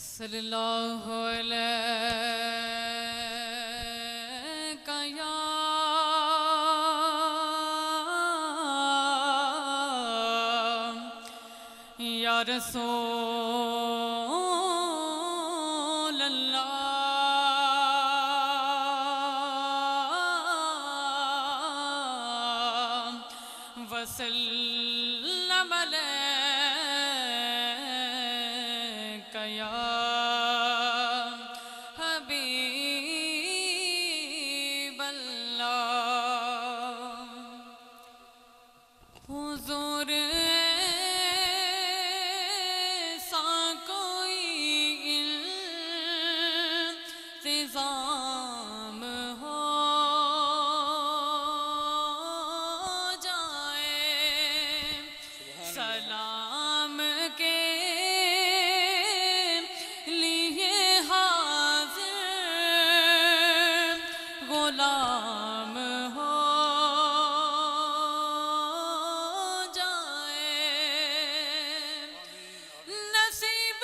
सल्लल्लाहु अलैहि या रसूल अल्लाह वसल्लम अलैका या हबीब अल्लाह। हुजूर इंतज़ाम हो जाए, सलाम के लिए हाज़िर गुलाम हो जाए। नसीब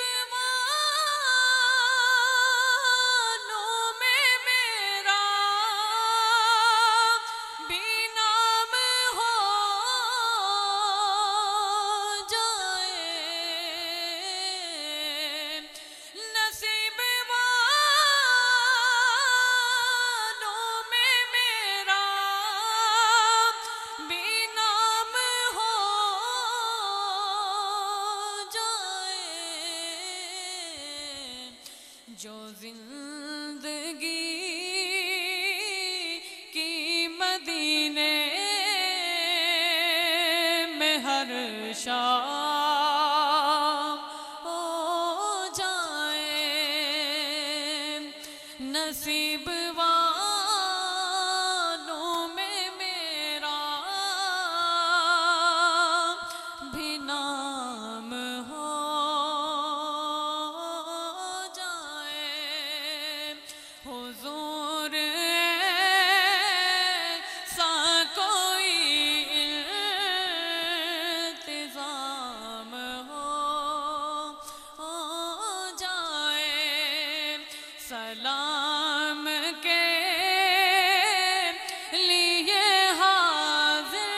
जो जिंदगी की मदीने में हर शाम हो जाए, नसीब वालों में मेरा भी नाम हो हुजूर सा कोई इंतज़ाम हो जाए, सलाम के लिए हाज़िर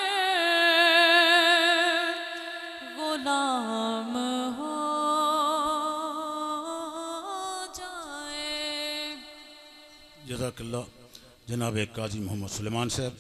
गुलाम हो जज़ाकल्लाह जनाब काजी मोहम्मद सुलेमान साहब।